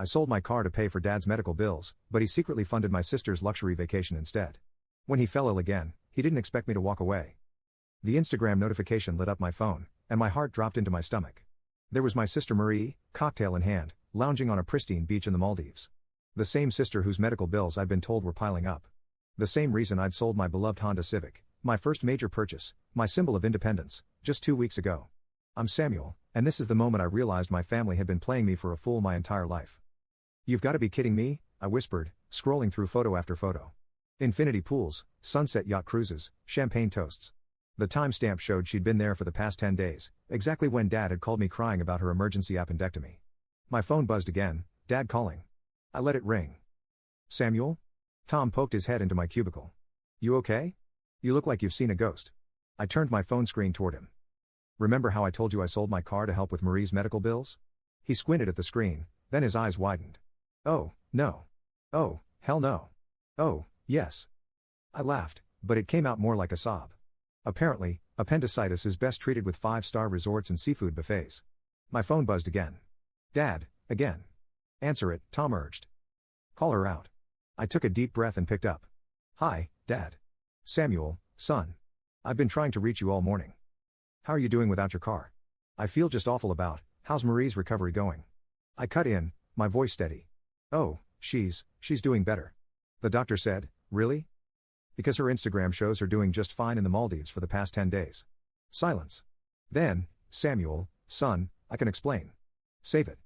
I sold my car to pay for Dad's medical bills, but he secretly funded my sister's luxury vacation instead. When he fell ill again, he didn't expect me to walk away. The Instagram notification lit up my phone, and my heart dropped into my stomach. There was my sister Marie, cocktail in hand, lounging on a pristine beach in the Maldives. The same sister whose medical bills I'd been told were piling up. The same reason I'd sold my beloved Honda Civic, my first major purchase, my symbol of independence, just 2 weeks ago. I'm Samuel, and this is the moment I realized my family had been playing me for a fool my entire life. "You've got to be kidding me," I whispered, scrolling through photo after photo. Infinity pools, sunset yacht cruises, champagne toasts. The timestamp showed she'd been there for the past 10 days, exactly when Dad had called me crying about her emergency appendectomy. My phone buzzed again, Dad calling. I let it ring. "Samuel?" Tom poked his head into my cubicle. "You okay? You look like you've seen a ghost." I turned my phone screen toward him. "Remember how I told you I sold my car to help with Marie's medical bills?" He squinted at the screen, then his eyes widened. "Oh, no. Oh, hell no. Oh, yes." I laughed, but it came out more like a sob. Apparently, appendicitis is best treated with 5-star resorts and seafood buffets. My phone buzzed again. "Dad, again." "Answer it," Tom urged. "Call her out." I took a deep breath and picked up. "Hi, Dad. Samuel, son. I've been trying to reach you all morning. How are you doing without your car? I feel just awful about, how's Marie's recovery going?" I cut in, my voice steady. "Oh, she's doing better. The doctor said." "Really?" "Because her Instagram shows her doing just fine in the Maldives for the past 10 days. Silence. "Then, Samuel, son, I can explain." "Save it."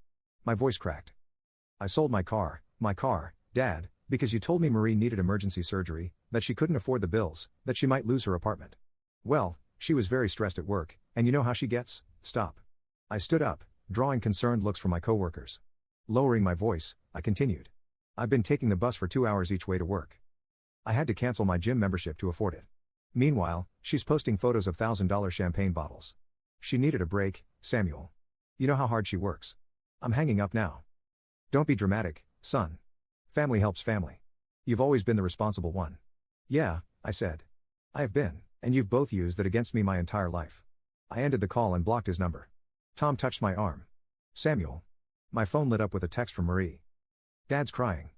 My voice cracked. "I sold my car, Dad, because you told me Marie needed emergency surgery, that she couldn't afford the bills, that she might lose her apartment. Well, she was very stressed at work, and you know how she gets." "Stop." I stood up, drawing concerned looks from my coworkers. Lowering my voice, I continued. "I've been taking the bus for 2 hours each way to work. I had to cancel my gym membership to afford it. Meanwhile, she's posting photos of $1,000 champagne bottles. She needed a break, Samuel. You know how hard she works. I'm hanging up now." "Don't be dramatic, son. Family helps family. You've always been the responsible one." "Yeah," I said. "I have been, and you've both used that against me my entire life." I ended the call and blocked his number. Tom touched my arm. "Samuel." My phone lit up with a text from Marie. "Dad's crying.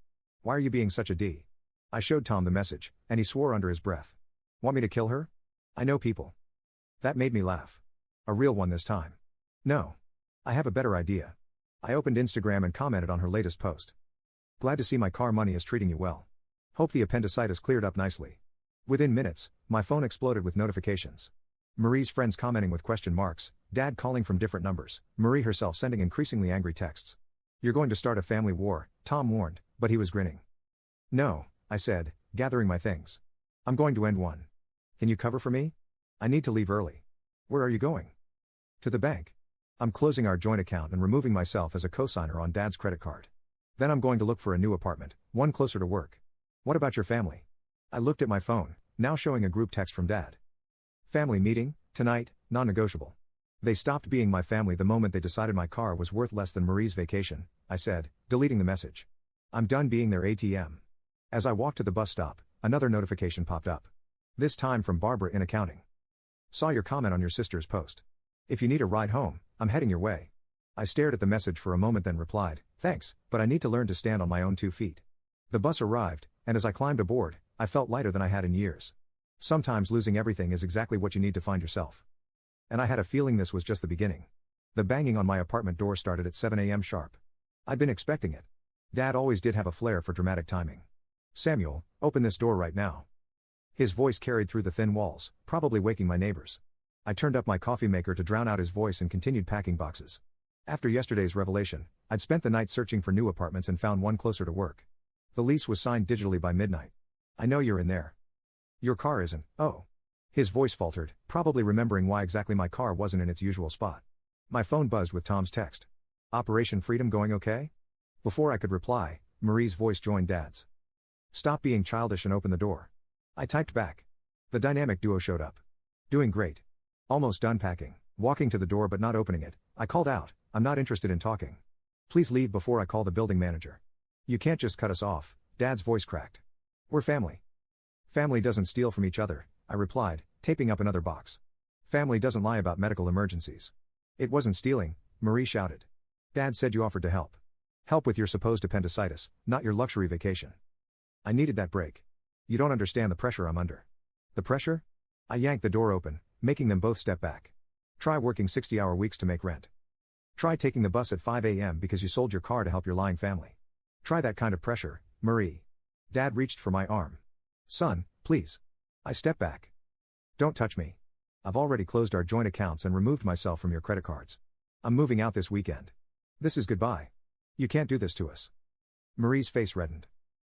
Why are you being such a D?" I showed Tom the message, and he swore under his breath. "Want me to kill her? I know people." That made me laugh. A real one this time. "No. I have a better idea." I opened Instagram and commented on her latest post. "Glad to see my car money is treating you well. Hope the appendicitis cleared up nicely." Within minutes, my phone exploded with notifications. Marie's friends commenting with question marks, Dad calling from different numbers, Marie herself sending increasingly angry texts. "You're going to start a family war," Tom warned, but he was grinning. "No," I said, gathering my things. "I'm going to end one. Can you cover for me? I need to leave early." "Where are you going?" "To the bank. I'm closing our joint account and removing myself as a cosigner on Dad's credit card. Then I'm going to look for a new apartment, one closer to work." "What about your family?" I looked at my phone, now showing a group text from Dad. "Family meeting, tonight, non-negotiable." "They stopped being my family the moment they decided my car was worth less than Marie's vacation," I said, deleting the message. "I'm done being their ATM." As I walked to the bus stop, another notification popped up. This time from Barbara in accounting. "Saw your comment on your sister's post. If you need a ride home, I'm heading your way." I stared at the message for a moment then replied, "Thanks, but I need to learn to stand on my own 2 feet." The bus arrived, and as I climbed aboard, I felt lighter than I had in years. Sometimes losing everything is exactly what you need to find yourself. And I had a feeling this was just the beginning. The banging on my apartment door started at 7 a.m. sharp. I'd been expecting it. Dad always did have a flair for dramatic timing. "Samuel, open this door right now." His voice carried through the thin walls, probably waking my neighbors. I turned up my coffee maker to drown out his voice and continued packing boxes. After yesterday's revelation, I'd spent the night searching for new apartments and found one closer to work. The lease was signed digitally by midnight. "I know you're in there. Your car isn't." "Oh." His voice faltered, probably remembering why exactly my car wasn't in its usual spot. My phone buzzed with Tom's text. "Operation Freedom going okay?" Before I could reply, Marie's voice joined Dad's. "Stop being childish and open the door." I typed back. The dynamic duo showed up. "Doing great. Almost done packing." Walking to the door but not opening it, I called out, "I'm not interested in talking. Please leave before I call the building manager." "You can't just cut us off," Dad's voice cracked. "We're family." "Family doesn't steal from each other," I replied, taping up another box. "Family doesn't lie about medical emergencies." "It wasn't stealing," Marie shouted. "Dad said you offered to help." Help with your supposed appendicitis, not your luxury vacation. I needed that break. You don't understand the pressure I'm under. The pressure? I yanked the door open, making them both step back. Try working 60-hour weeks to make rent. Try taking the bus at 5 a.m. because you sold your car to help your lying family. Try that kind of pressure, Marie. Dad reached for my arm. Son, please. I stepped back. Don't touch me. I've already closed our joint accounts and removed myself from your credit cards. I'm moving out this weekend. This is goodbye. You can't do this to us. Marie's face reddened.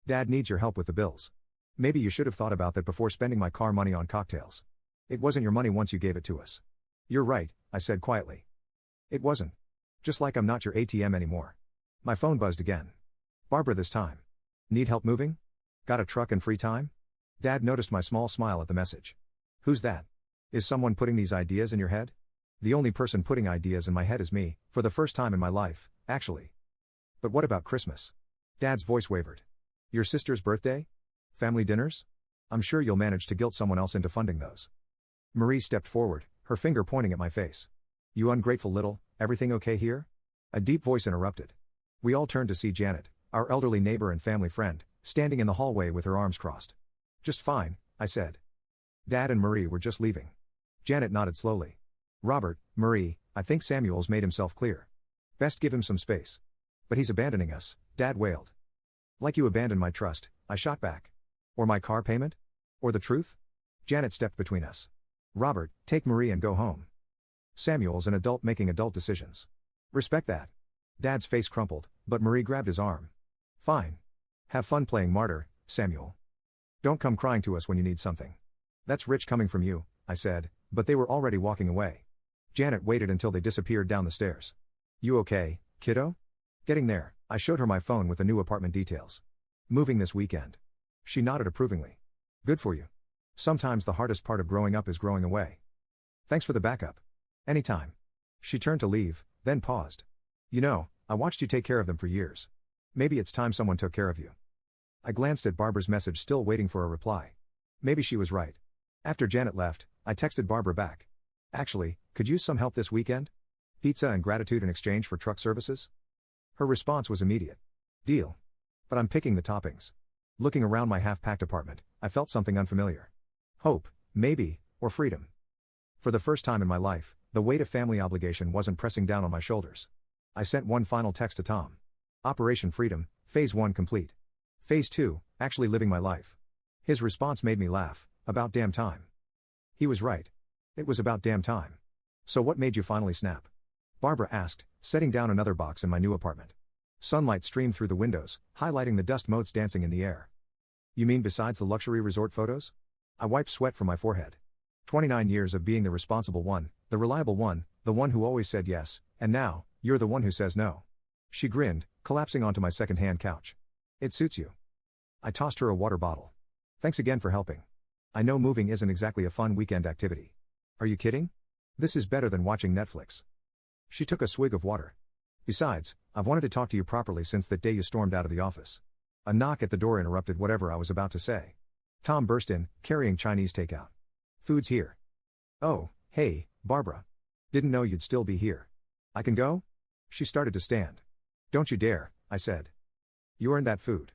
Dad needs your help with the bills. Maybe you should have thought about that before spending my car money on cocktails. It wasn't your money once you gave it to us. You're right, I said quietly. It wasn't. Just like I'm not your ATM anymore. My phone buzzed again. Barbara this time. Need help moving? Got a truck and free time? Dad noticed my small smile at the message. Who's that? Is someone putting these ideas in your head? The only person putting ideas in my head is me, for the first time in my life, actually. But what about Christmas? Dad's voice wavered. Your sister's birthday? Family dinners? I'm sure you'll manage to guilt someone else into funding those. Marie stepped forward, her finger pointing at my face. You ungrateful little, everything okay here? A deep voice interrupted. We all turned to see Janet, our elderly neighbor and family friend, standing in the hallway with her arms crossed. Just fine, I said. Dad and Marie were just leaving. Janet nodded slowly. Robert, Marie, I think Samuel's made himself clear. Best give him some space. But he's abandoning us, Dad wailed. Like you abandoned my trust, I shot back. Or my car payment? Or the truth? Janet stepped between us. Robert, take Marie and go home. Samuel's an adult making adult decisions. Respect that. Dad's face crumpled, but Marie grabbed his arm. Fine. Have fun playing martyr, Samuel. Don't come crying to us when you need something. That's rich coming from you, I said, but they were already walking away. Janet waited until they disappeared down the stairs. You okay, kiddo? Getting there, I showed her my phone with the new apartment details. Moving this weekend. She nodded approvingly. Good for you. Sometimes the hardest part of growing up is growing away. Thanks for the backup. Anytime. She turned to leave, then paused. You know, I watched you take care of them for years. Maybe it's time someone took care of you. I glanced at Barbara's message, still waiting for a reply. Maybe she was right. After Janet left, I texted Barbara back. Actually, could use some help this weekend? Pizza and gratitude in exchange for truck services? Her response was immediate. Deal. But I'm picking the toppings. Looking around my half-packed apartment, I felt something unfamiliar. Hope, maybe, or freedom. For the first time in my life, the weight of family obligation wasn't pressing down on my shoulders. I sent one final text to Tom. Operation Freedom, Phase 1 complete. Phase 2, actually living my life. His response made me laugh. About damn time. He was right. It was about damn time. So what made you finally snap? Barbara asked, setting down another box in my new apartment. Sunlight streamed through the windows, highlighting the dust motes dancing in the air. You mean besides the luxury resort photos? I wiped sweat from my forehead. 29 years of being the responsible one, the reliable one, the one who always said yes, and now, you're the one who says no. She grinned, collapsing onto my second-hand couch. It suits you. I tossed her a water bottle. Thanks again for helping. I know moving isn't exactly a fun weekend activity. Are you kidding? This is better than watching Netflix. She took a swig of water. Besides, I've wanted to talk to you properly since that day you stormed out of the office. A knock at the door interrupted whatever I was about to say. Tom burst in, carrying Chinese takeout. Food's here. Oh, hey, Barbara. Didn't know you'd still be here. I can go? She started to stand. Don't you dare, I said. You earned that food.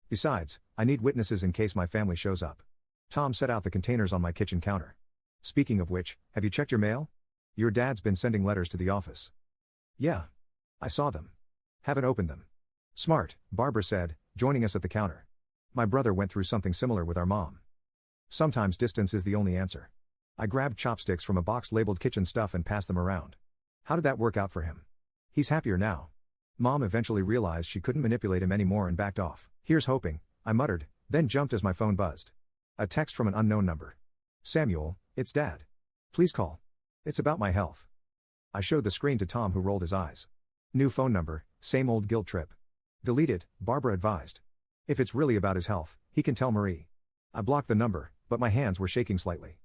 Besides, I need witnesses in case my family shows up. Tom set out the containers on my kitchen counter. Speaking of which, have you checked your mail? Your dad's been sending letters to the office. Yeah. I saw them. Haven't opened them. Smart, Barbara said, joining us at the counter. My brother went through something similar with our mom. Sometimes distance is the only answer. I grabbed chopsticks from a box labeled kitchen stuff and passed them around. How did that work out for him? He's happier now. Mom eventually realized she couldn't manipulate him anymore and backed off. Here's hoping, I muttered, then jumped as my phone buzzed. A text from an unknown number. Samuel, it's Dad. Please call. It's about my health. I showed the screen to Tom, who rolled his eyes. New phone number, same old guilt trip. Delete it, Barbara advised. If it's really about his health, he can tell Marie. I blocked the number, but my hands were shaking slightly.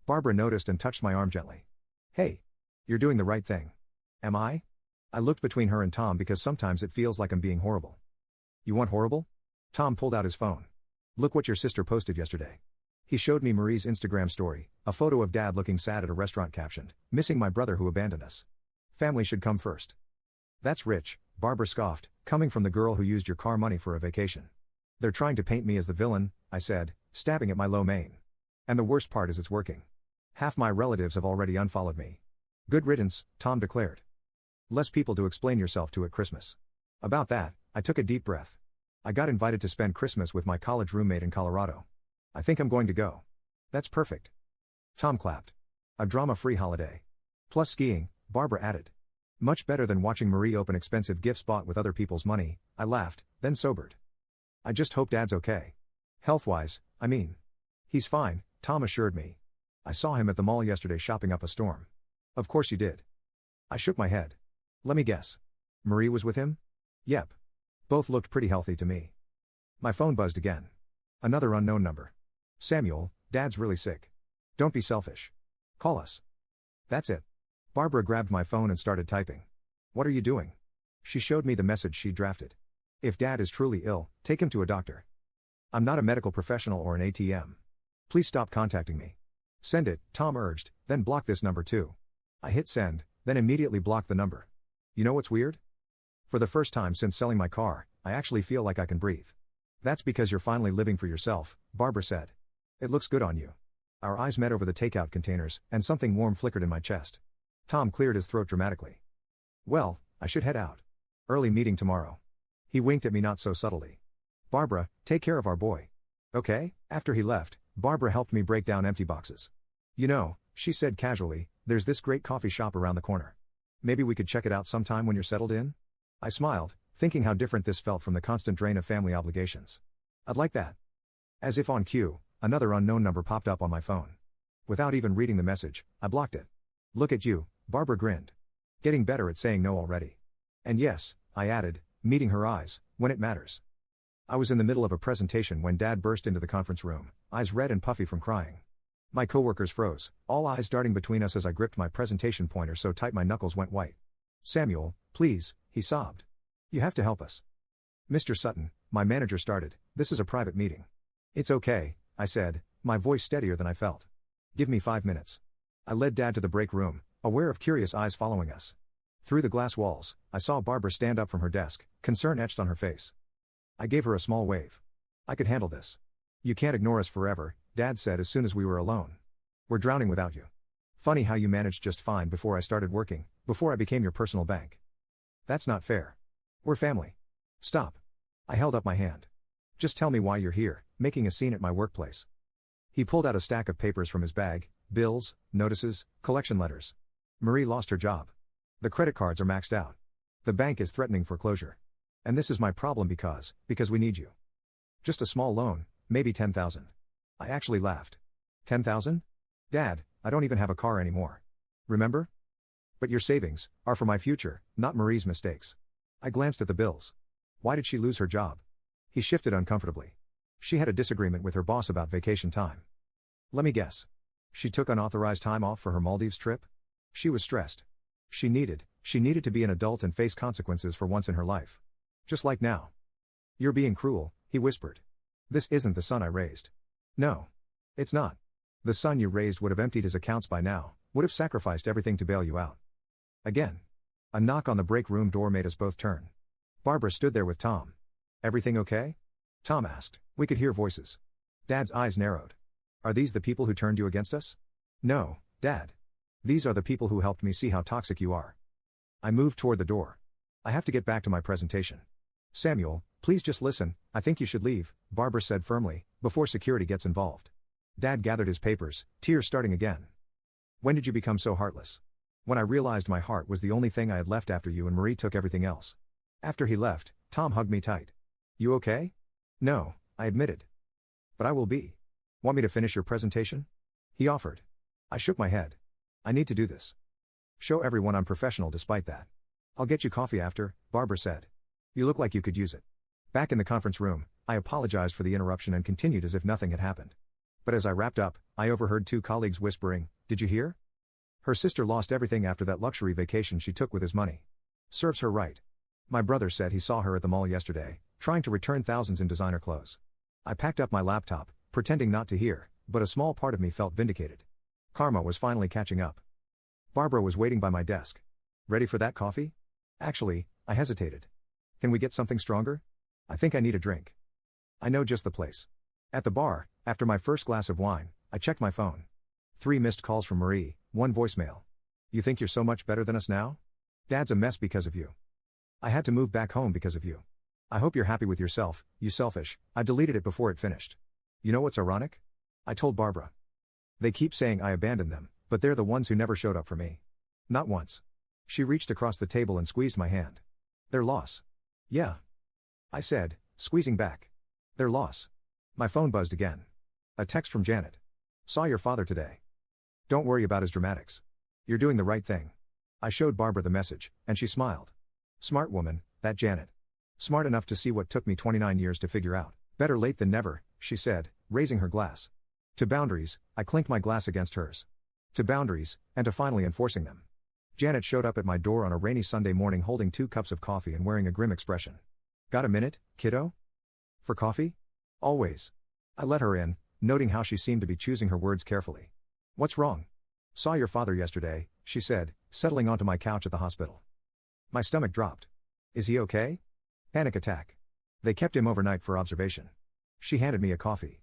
Barbara noticed and touched my arm gently. Hey. You're doing the right thing. Am I? I looked between her and Tom because sometimes it feels like I'm being horrible. You want horrible? Tom pulled out his phone. Look what your sister posted yesterday. He showed me Marie's Instagram story, a photo of Dad looking sad at a restaurant captioned, missing my brother who abandoned us. Family should come first. That's rich, Barbara scoffed, coming from the girl who used your car money for a vacation. They're trying to paint me as the villain, I said, stabbing at my low mane. And the worst part is it's working. Half my relatives have already unfollowed me. Good riddance, Tom declared. Less people to explain yourself to at Christmas. About that, I took a deep breath. I got invited to spend Christmas with my college roommate in Colorado. I think I'm going to go. That's perfect. Tom clapped. A drama-free holiday. Plus skiing, Barbara added. Much better than watching Marie open expensive gifts bought with other people's money, I laughed, then sobered. I just hope Dad's okay. Health-wise, I mean. He's fine, Tom assured me. I saw him at the mall yesterday shopping up a storm. Of course you did. I shook my head. Let me guess. Marie was with him? Yep. Both looked pretty healthy to me. My phone buzzed again. Another unknown number. Samuel, Dad's really sick. Don't be selfish. Call us. That's it. Barbara grabbed my phone and started typing. What are you doing? She showed me the message she drafted. If Dad is truly ill, take him to a doctor. I'm not a medical professional or an ATM. Please stop contacting me. Send it, Tom urged, then block this number too. I hit send, then immediately blocked the number. You know what's weird? For the first time since selling my car, I actually feel like I can breathe. That's because you're finally living for yourself, Barbara said. It looks good on you. Our eyes met over the takeout containers, and something warm flickered in my chest. Tom cleared his throat dramatically. Well, I should head out. Early meeting tomorrow. He winked at me not so subtly. Barbara, take care of our boy. Okay? After he left, Barbara helped me break down empty boxes. You know, she said casually, there's this great coffee shop around the corner. Maybe we could check it out sometime when you're settled in? I smiled, thinking how different this felt from the constant drain of family obligations. I'd like that. As if on cue, another unknown number popped up on my phone. Without even reading the message, I blocked it. Look at you, Barbara grinned. Getting better at saying no already. And yes, I added, meeting her eyes, when it matters. I was in the middle of a presentation when Dad burst into the conference room, eyes red and puffy from crying. My coworkers froze, all eyes darting between us as I gripped my presentation pointer so tight my knuckles went white. Samuel, please, he sobbed. You have to help us. Mr. Sutton, my manager started, this is a private meeting. It's okay, I said, my voice steadier than I felt. Give me 5 minutes. I led Dad to the break room, aware of curious eyes following us. Through the glass walls, I saw Barbara stand up from her desk, concern etched on her face. I gave her a small wave. I could handle this. You can't ignore us forever, Dad said as soon as we were alone. We're drowning without you. Funny how you managed just fine before I started working, before I became your personal bank. That's not fair. We're family. Stop. I held up my hand. Just tell me why you're here, making a scene at my workplace. He pulled out a stack of papers from his bag, bills, notices, collection letters. Marie lost her job. The credit cards are maxed out. The bank is threatening foreclosure. And this is my problem because we need you. Just a small loan, maybe 10,000. I actually laughed. 10,000? Dad, I don't even have a car anymore. Remember? But your savings are for my future, not Marie's mistakes. I glanced at the bills. Why did she lose her job? He shifted uncomfortably. She had a disagreement with her boss about vacation time. Let me guess. She took unauthorized time off for her Maldives trip? She was stressed. She needed to be an adult and face consequences for once in her life. Just like now. You're being cruel, he whispered. This isn't the son I raised. No. It's not. The son you raised would have emptied his accounts by now, would have sacrificed everything to bail you out. Again. A knock on the break room door made us both turn. Barbara stood there with Tom. Everything okay? Tom asked. We could hear voices. Dad's eyes narrowed. Are these the people who turned you against us? No, Dad. These are the people who helped me see how toxic you are. I moved toward the door. I have to get back to my presentation. Samuel, please just listen, I think you should leave, Barbara said firmly, before security gets involved. Dad gathered his papers, tears starting again. When did you become so heartless? When I realized my heart was the only thing I had left after you and Marie took everything else. After he left, Tom hugged me tight. You okay? No, I admitted. But I will be. Want me to finish your presentation? He offered. I shook my head. I need to do this. Show everyone I'm professional despite that. I'll get you coffee after, Barbara said. You look like you could use it. Back in the conference room, I apologized for the interruption and continued as if nothing had happened. But as I wrapped up, I overheard 2 colleagues whispering, did you hear? Her sister lost everything after that luxury vacation she took with his money. Serves her right. My brother said he saw her at the mall yesterday, trying to return thousands in designer clothes. I packed up my laptop, pretending not to hear, but a small part of me felt vindicated. Karma was finally catching up. Barbara was waiting by my desk. Ready for that coffee? Actually, I hesitated. Can we get something stronger? I think I need a drink. I know just the place. At the bar, after my first glass of wine, I checked my phone. 3 missed calls from Marie, 1 voicemail. You think you're so much better than us now? Dad's a mess because of you. I had to move back home because of you. I hope you're happy with yourself, you selfish. I deleted it before it finished. You know what's ironic? I told Barbara. They keep saying I abandoned them, but they're the ones who never showed up for me. Not once. She reached across the table and squeezed my hand. Their loss. Yeah. I said, squeezing back. Their loss. My phone buzzed again. A text from Janet. Saw your father today. Don't worry about his dramatics. You're doing the right thing. I showed Barbara the message, and she smiled. Smart woman, that Janet. Smart enough to see what took me 29 years to figure out. Better late than never, she said, raising her glass. To boundaries, I clinked my glass against hers. To boundaries, and to finally enforcing them. Janet showed up at my door on a rainy Sunday morning holding 2 cups of coffee and wearing a grim expression. Got a minute, kiddo? For coffee? Always. I let her in, noting how she seemed to be choosing her words carefully. What's wrong? Saw your father yesterday, she said, settling onto my couch at the hospital. My stomach dropped. Is he okay? Panic attack. They kept him overnight for observation. She handed me a coffee.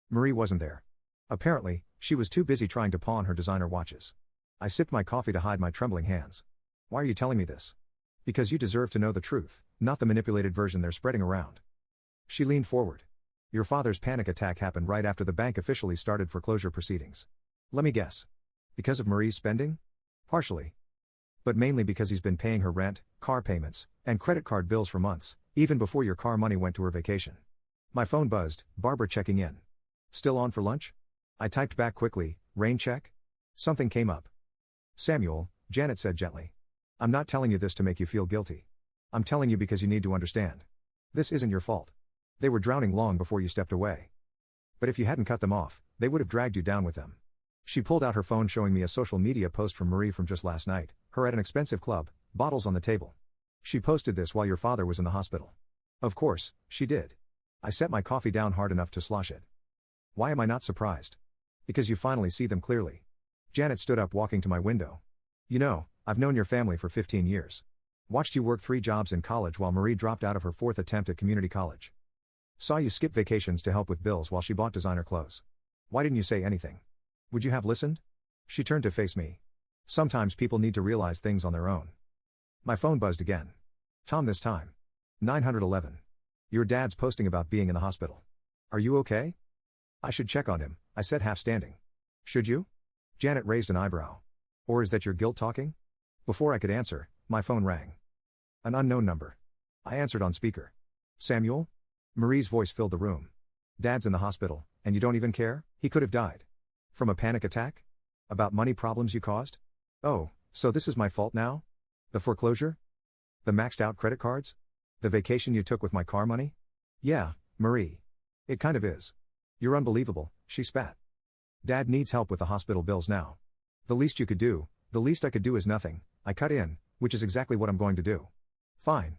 Marie wasn't there. Apparently, she was too busy trying to pawn her designer watches. I sipped my coffee to hide my trembling hands. Why are you telling me this? Because you deserve to know the truth, not the manipulated version they're spreading around. She leaned forward. Your father's panic attack happened right after the bank officially started foreclosure proceedings. Let me guess. Because of Marie's spending? Partially. But mainly because he's been paying her rent, car payments, and credit card bills for months, even before your car money went to her vacation. My phone buzzed, Barbara checking in. Still on for lunch? I typed back quickly, rain check? Something came up. Samuel, Janet said gently. I'm not telling you this to make you feel guilty. I'm telling you because you need to understand. This isn't your fault. They were drowning long before you stepped away. But if you hadn't cut them off, they would have dragged you down with them. She pulled out her phone showing me a social media post from Marie from just last night, her at an expensive club, bottles on the table. She posted this while your father was in the hospital. Of course, she did. I set my coffee down hard enough to slosh it. Why am I not surprised? Because you finally see them clearly. Janet stood up walking to my window. You know, I've known your family for 15 years. Watched you work 3 jobs in college while Marie dropped out of her 4th attempt at community college. Saw you skip vacations to help with bills while she bought designer clothes. Why didn't you say anything? Would you have listened? She turned to face me. Sometimes people need to realize things on their own. My phone buzzed again. Tom this time. 911. Your dad's posting about being in the hospital. Are you okay? I should check on him, I said half standing. Should you? Janet raised an eyebrow. Or is that your guilt talking? Before I could answer, my phone rang. An unknown number. I answered on speaker. Samuel? Marie's voice filled the room. Dad's in the hospital, and you don't even care? He could have died. From a panic attack? About money problems you caused? Oh, so this is my fault now? The foreclosure? The maxed out credit cards? The vacation you took with my car money? Yeah, Marie. It kind of is. You're unbelievable, she spat. Dad needs help with the hospital bills now. The least you could do, the least I could do is nothing, I cut in, which is exactly what I'm going to do. Fine.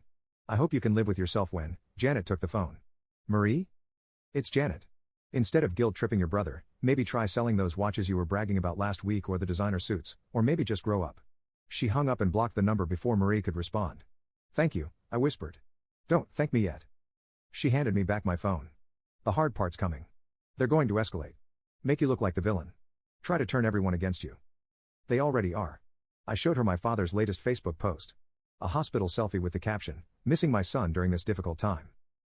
I hope you can live with yourself when. Janet took the phone. Marie? It's Janet. Instead of guilt-tripping your brother, maybe try selling those watches you were bragging about last week or the designer suits, or maybe just grow up. She hung up and blocked the number before Marie could respond. Thank you, I whispered. Don't thank me yet. She handed me back my phone. The hard part's coming. They're going to escalate. Make you look like the villain. Try to turn everyone against you. They already are. I showed her my father's latest Facebook post. A hospital selfie with the caption, missing my son during this difficult time.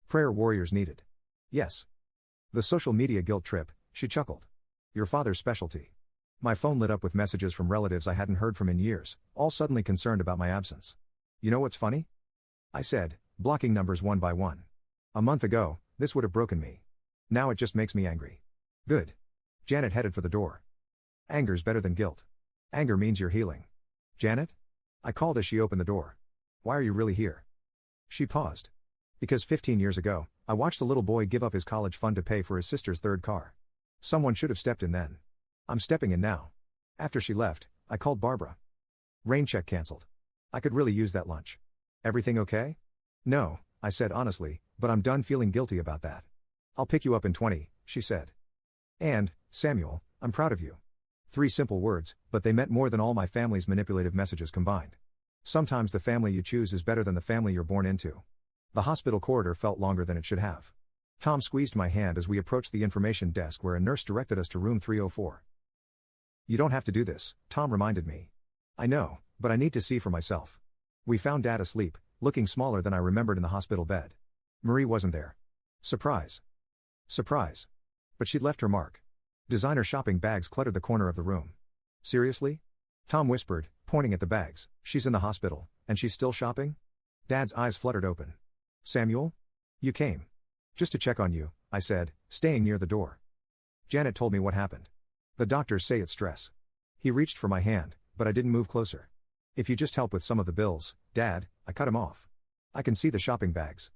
Prayer warriors needed. Yes. The social media guilt trip, she chuckled. Your father's specialty. My phone lit up with messages from relatives I hadn't heard from in years, all suddenly concerned about my absence. You know what's funny? I said, blocking numbers one by one. A month ago, this would have broken me. Now it just makes me angry. Good. Janet headed for the door. Anger's better than guilt. Anger means you're healing. Janet? I called as she opened the door. Why are you really here? She paused. Because 15 years ago, I watched a little boy give up his college fund to pay for his sister's 3rd car. Someone should have stepped in then. I'm stepping in now. After she left, I called Barbara. Rain check canceled. I could really use that lunch. Everything okay? No, I said honestly, but I'm done feeling guilty about that. I'll pick you up in 20, she said. And, Samuel, I'm proud of you. 3 simple words, but they meant more than all my family's manipulative messages combined. Sometimes the family you choose is better than the family you're born into. The hospital corridor felt longer than it should have. Tom squeezed my hand as we approached the information desk where a nurse directed us to room 304. You don't have to do this, Tom reminded me. I know, but I need to see for myself. We found Dad asleep, looking smaller than I remembered in the hospital bed. Marie wasn't there. Surprise. Surprise. But she'd left her mark. Designer shopping bags cluttered the corner of the room. Seriously? Tom whispered, pointing at the bags. She's in the hospital, and she's still shopping? Dad's eyes fluttered open. Samuel? You came. Just to check on you, I said, staying near the door. Janet told me what happened. The doctors say it's stress. He reached for my hand, but I didn't move closer. If you just help with some of the bills, Dad, I cut him off. I can see the shopping bags.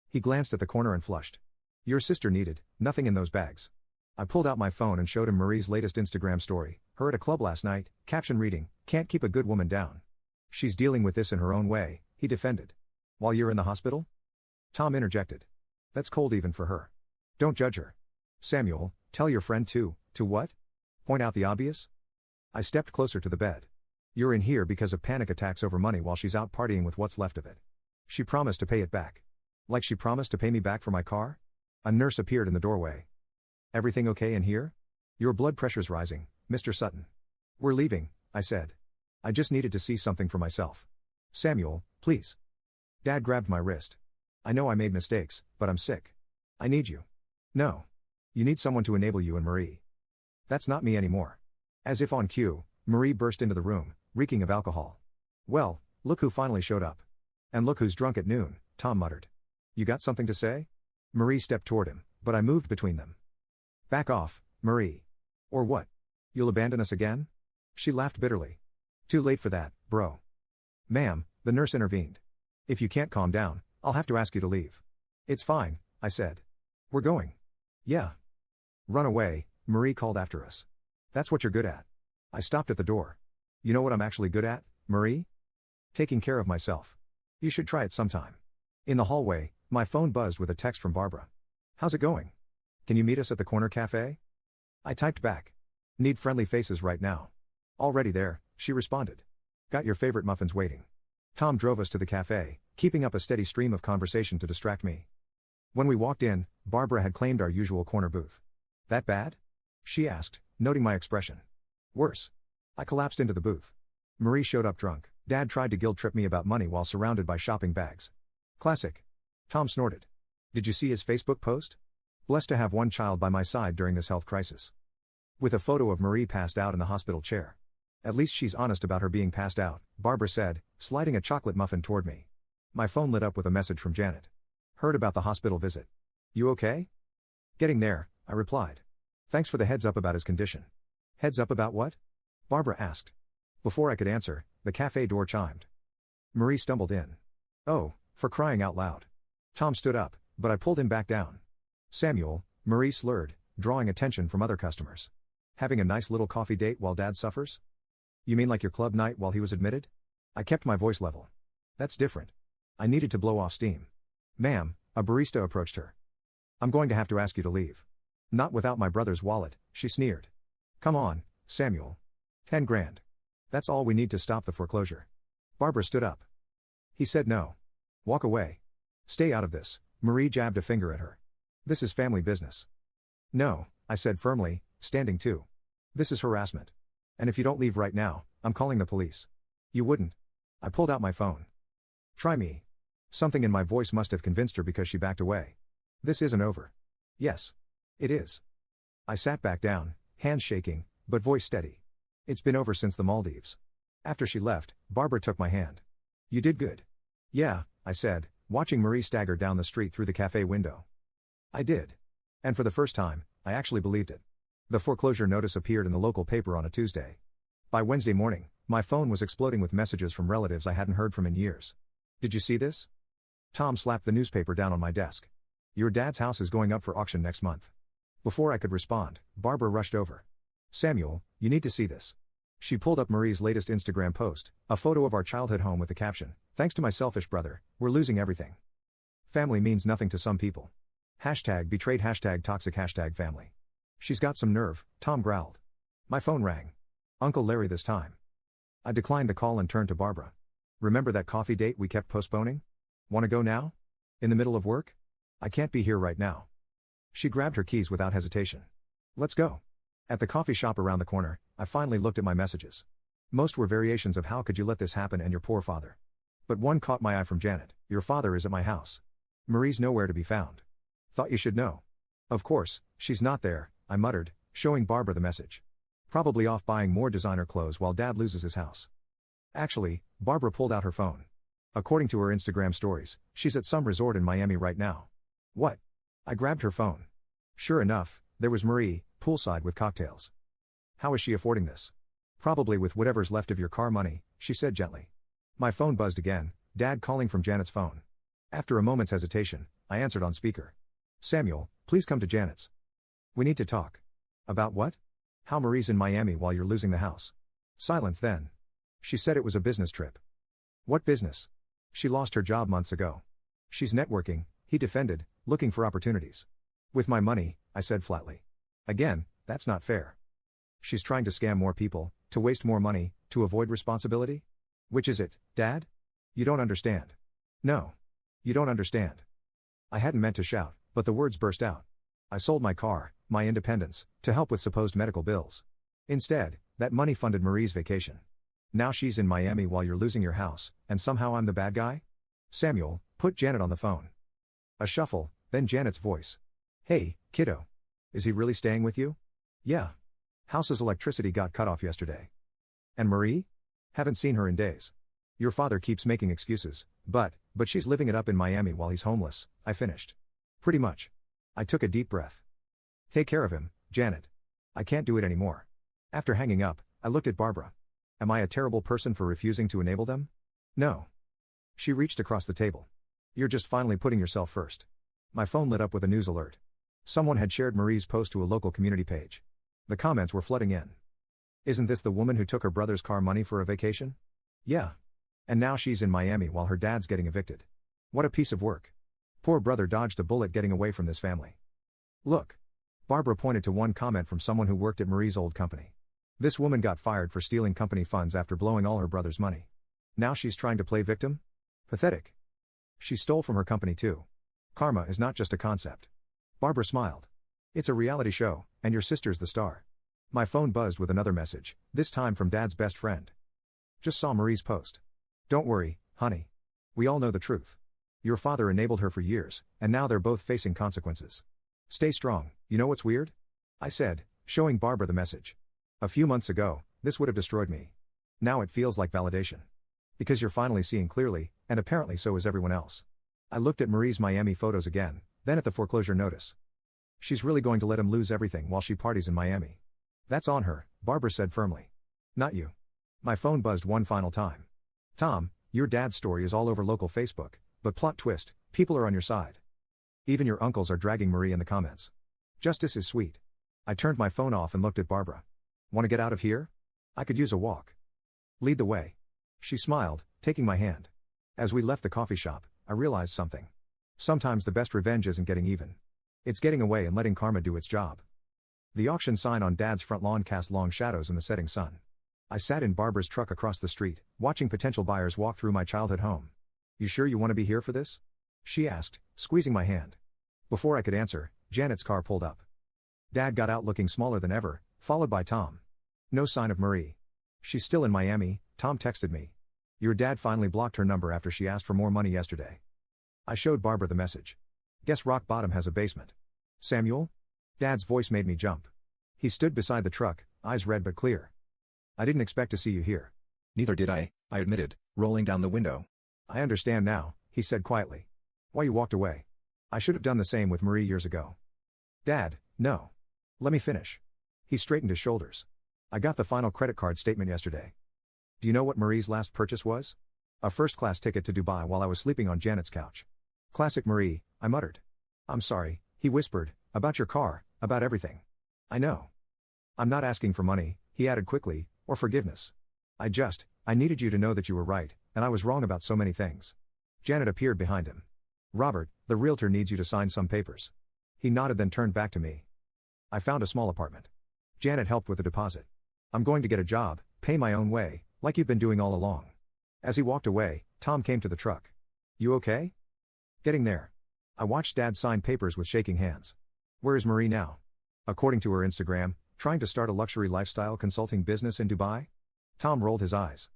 He glanced at the corner and flushed. Your sister needed nothing in those bags. I pulled out my phone and showed him Marie's latest Instagram story, her at a club last night, caption reading, "Can't keep a good woman down." She's dealing with this in her own way, he defended. While you're in the hospital? Tom interjected. That's cold even for her. Don't judge her. Samuel, tell your friend to what? Point out the obvious? I stepped closer to the bed. You're in here because of panic attacks over money while she's out partying with what's left of it. She promised to pay it back. Like she promised to pay me back for my car? A nurse appeared in the doorway. Everything okay in here? Your blood pressure's rising, Mr. Sutton. We're leaving, I said. I just needed to see something for myself. Samuel, please. Dad grabbed my wrist. I know I made mistakes, but I'm sick. I need you. No. You need someone to enable you and Marie. That's not me anymore. As if on cue, Marie burst into the room, reeking of alcohol. Well, look who finally showed up. And look who's drunk at noon, Tom muttered. You got something to say? Marie stepped toward him, but I moved between them. Back off, Marie. Or what? You'll abandon us again? She laughed bitterly. Too late for that, bro. Ma'am, the nurse intervened. If you can't calm down, I'll have to ask you to leave. It's fine, I said. We're going. Yeah. Run away, Marie called after us. That's what you're good at. I stopped at the door. You know what I'm actually good at, Marie? Taking care of myself. You should try it sometime. In the hallway, my phone buzzed with a text from Barbara. How's it going? Can you meet us at the corner cafe? I typed back. Need friendly faces right now. Already there, she responded. Got your favorite muffins waiting. Tom drove us to the cafe, keeping up a steady stream of conversation to distract me. When we walked in, Barbara had claimed our usual corner booth. That bad? She asked, noting my expression. Worse. I collapsed into the booth. Marie showed up drunk. Dad tried to guilt-trip me about money while surrounded by shopping bags. Classic. Tom snorted. Did you see his Facebook post? Blessed to have one child by my side during this health crisis. With a photo of Marie passed out in the hospital chair. At least she's honest about her being passed out, Barbara said, sliding a chocolate muffin toward me. My phone lit up with a message from Janet. Heard about the hospital visit. You okay? Getting there, I replied. Thanks for the heads up about his condition. Heads up about what? Barbara asked. Before I could answer, the cafe door chimed. Marie stumbled in. Oh, for crying out loud. Tom stood up, but I pulled him back down. Samuel, Marie slurred, drawing attention from other customers. Having a nice little coffee date while Dad suffers? You mean like your club night while he was admitted? I kept my voice level. That's different. I needed to blow off steam. Ma'am, a barista approached her. I'm going to have to ask you to leave. Not without my brother's wallet, she sneered. Come on, Samuel. 10 grand. That's all we need to stop the foreclosure. Barbara stood up. He said no. Walk away. Stay out of this, Marie jabbed a finger at her. This is family business. No, I said firmly, standing too. This is harassment. And if you don't leave right now, I'm calling the police. You wouldn't. I pulled out my phone. Try me. Something in my voice must have convinced her because she backed away. This isn't over. Yes. It is. I sat back down, hands shaking, but voice steady. It's been over since the Maldives. After she left, Barbara took my hand. You did good. Yeah, I said, watching Marie stagger down the street through the cafe window. I did. And for the first time, I actually believed it. The foreclosure notice appeared in the local paper on a Tuesday. By Wednesday morning, my phone was exploding with messages from relatives I hadn't heard from in years. Did you see this? Tom slapped the newspaper down on my desk. Your dad's house is going up for auction next month. Before I could respond, Barbara rushed over. Samuel, you need to see this. She pulled up Marie's latest Instagram post, a photo of our childhood home with the caption, thanks to my selfish brother, we're losing everything. Family means nothing to some people. Hashtag betrayed, hashtag toxic, hashtag family. She's got some nerve, Tom growled. My phone rang. Uncle Larry this time. I declined the call and turned to Barbara. Remember that coffee date we kept postponing? Want to go now? In the middle of work? I can't be here right now. She grabbed her keys without hesitation. Let's go. At the coffee shop around the corner, I finally looked at my messages. Most were variations of how could you let this happen and your poor father. But one caught my eye from Janet. Your father is at my house. Marie's nowhere to be found. Thought you should know. Of course, she's not there, I muttered, showing Barbara the message. Probably off buying more designer clothes while Dad loses his house. Actually, Barbara pulled out her phone. According to her Instagram stories, she's at some resort in Miami right now. What? I grabbed her phone. Sure enough, there was Marie, poolside with cocktails. How is she affording this? Probably with whatever's left of your car money, she said gently. My phone buzzed again, Dad calling from Janet's phone. After a moment's hesitation, I answered on speaker. Samuel, please come to Janet's. We need to talk. About what? How Marie's in Miami while you're losing the house. Silence then. She said it was a business trip. What business? She lost her job months ago. She's networking, he defended, looking for opportunities. With my money, I said flatly. Again, that's not fair. She's trying to scam more people, to waste more money, to avoid responsibility? Which is it, Dad? You don't understand. No. You don't understand. I hadn't meant to shout, but the words burst out. I sold my car, my independence, to help with supposed medical bills. Instead, that money funded Marie's vacation. Now she's in Miami while you're losing your house, and somehow I'm the bad guy? Samuel, put Janet on the phone. A shuffle, then Janet's voice. Hey, kiddo. Is he really staying with you? Yeah. House's electricity got cut off yesterday. And Marie? Haven't seen her in days. Your father keeps making excuses, but she's living it up in Miami while he's homeless, I finished. Pretty much. I took a deep breath. Take care of him, Janet. I can't do it anymore. After hanging up, I looked at Barbara. Am I a terrible person for refusing to enable them? No. She reached across the table. You're just finally putting yourself first. My phone lit up with a news alert. Someone had shared Marie's post to a local community page. The comments were flooding in. Isn't this the woman who took her brother's car money for a vacation? Yeah. And now she's in Miami while her dad's getting evicted. What a piece of work. Poor brother dodged a bullet getting away from this family. Look. Barbara pointed to one comment from someone who worked at Marie's old company. This woman got fired for stealing company funds after blowing all her brother's money. Now she's trying to play victim? Pathetic. She stole from her company too. Karma is not just a concept. Barbara smiled. It's a reality show, and your sister's the star. My phone buzzed with another message, this time from Dad's best friend. Just saw Marie's post. Don't worry, honey. We all know the truth. Your father enabled her for years, and now they're both facing consequences. Stay strong, you know what's weird? I said, showing Barbara the message. A few months ago, this would have destroyed me. Now it feels like validation. Because you're finally seeing clearly, and apparently so is everyone else. I looked at Marie's Miami photos again, then at the foreclosure notice. She's really going to let him lose everything while she parties in Miami. That's on her, Barbara said firmly. Not you. My phone buzzed one final time. Tom, your dad's story is all over local Facebook, but plot twist, people are on your side. Even your uncles are dragging Marie in the comments. Justice is sweet. I turned my phone off and looked at Barbara. Want to get out of here? I could use a walk. Lead the way. She smiled, taking my hand. As we left the coffee shop, I realized something. Sometimes the best revenge isn't getting even. It's getting away and letting karma do its job. The auction sign on Dad's front lawn cast long shadows in the setting sun. I sat in Barbara's truck across the street, watching potential buyers walk through my childhood home. You sure you want to be here for this? She asked, squeezing my hand. Before I could answer, Janet's car pulled up. Dad got out looking smaller than ever, followed by Tom. No sign of Marie. She's still in Miami, Tom texted me. Your dad finally blocked her number after she asked for more money yesterday. I showed Barbara the message. Guess rock bottom has a basement. Samuel? Dad's voice made me jump. He stood beside the truck, eyes red but clear. I didn't expect to see you here. Neither did I admitted, rolling down the window. I understand now, he said quietly. Why you walked away. I should have done the same with Marie years ago. Dad, no. Let me finish. He straightened his shoulders. I got the final credit card statement yesterday. Do you know what Marie's last purchase was? A first-class ticket to Dubai while I was sleeping on Janet's couch. Classic Marie, I muttered. I'm sorry, he whispered, about your car, about everything. I know. I'm not asking for money, he added quickly, or forgiveness. I needed you to know that you were right, and I was wrong about so many things. Janet appeared behind him. Robert, the realtor needs you to sign some papers. He nodded then turned back to me. I found a small apartment. Janet helped with the deposit. I'm going to get a job, pay my own way, like you've been doing all along. As he walked away, Tom came to the truck. You okay? Getting there. I watched Dad sign papers with shaking hands. Where is Marie now? According to her Instagram, trying to start a luxury lifestyle consulting business in Dubai? Tom rolled his eyes.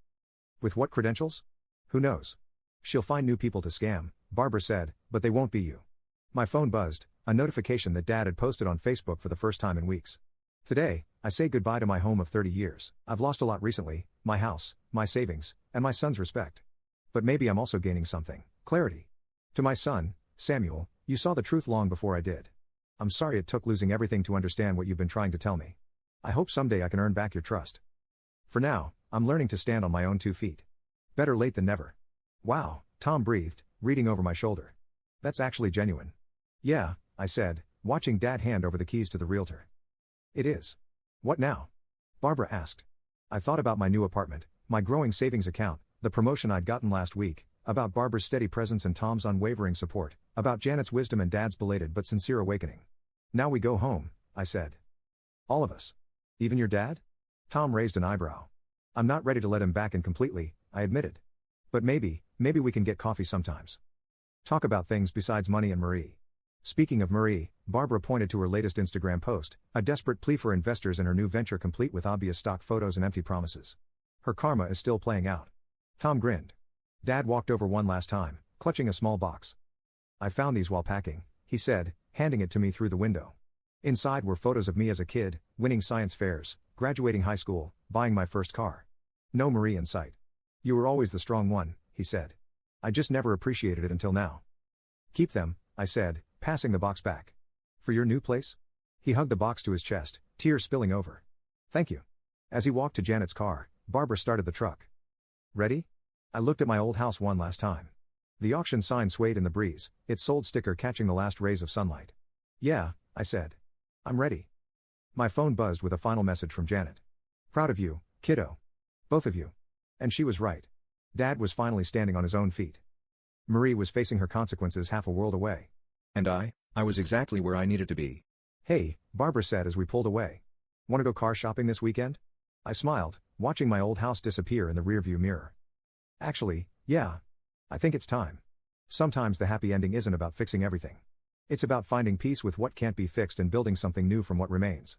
With what credentials? Who knows? She'll find new people to scam, Barbara said, but they won't be you. My phone buzzed, a notification that Dad had posted on Facebook for the first time in weeks. Today, I say goodbye to my home of 30 years. I've lost a lot recently, my house, my savings, and my son's respect. But maybe I'm also gaining something, clarity. To my son, Samuel, you saw the truth long before I did. I'm sorry it took losing everything to understand what you've been trying to tell me. I hope someday I can earn back your trust. For now, I'm learning to stand on my own 2 feet. Better late than never. Wow, Tom breathed, reading over my shoulder. That's actually genuine. Yeah, I said, watching Dad hand over the keys to the realtor. It is. What now? Barbara asked. I thought about my new apartment, my growing savings account, the promotion I'd gotten last week, about Barbara's steady presence and Tom's unwavering support, about Janet's wisdom and Dad's belated but sincere awakening. Now we go home, I said. All of us. Even your dad? Tom raised an eyebrow. I'm not ready to let him back in completely, I admitted. But maybe we can get coffee sometimes. Talk about things besides money and Marie. Speaking of Marie, Barbara pointed to her latest Instagram post, a desperate plea for investors in her new venture complete with obvious stock photos and empty promises. Her karma is still playing out. Tom grinned. Dad walked over one last time, clutching a small box. I found these while packing, he said, handing it to me through the window. Inside were photos of me as a kid, winning science fairs, graduating high school, buying my first car. No Marie in sight. You were always the strong one, he said. I just never appreciated it until now. Keep them, I said, passing the box back. For your new place? He hugged the box to his chest, tears spilling over. Thank you. As he walked to Janet's car, Barbara started the truck. Ready? I looked at my old house one last time. The auction sign swayed in the breeze, its sold sticker catching the last rays of sunlight. Yeah, I said. I'm ready. My phone buzzed with a final message from Janet. Proud of you, kiddo. Both of you. And she was right. Dad was finally standing on his own feet. Marie was facing her consequences half a world away. And I was exactly where I needed to be. Hey, Barbara said as we pulled away. Want to go car shopping this weekend? I smiled, watching my old house disappear in the rearview mirror. Actually, yeah. I think it's time. Sometimes the happy ending isn't about fixing everything. It's about finding peace with what can't be fixed and building something new from what remains.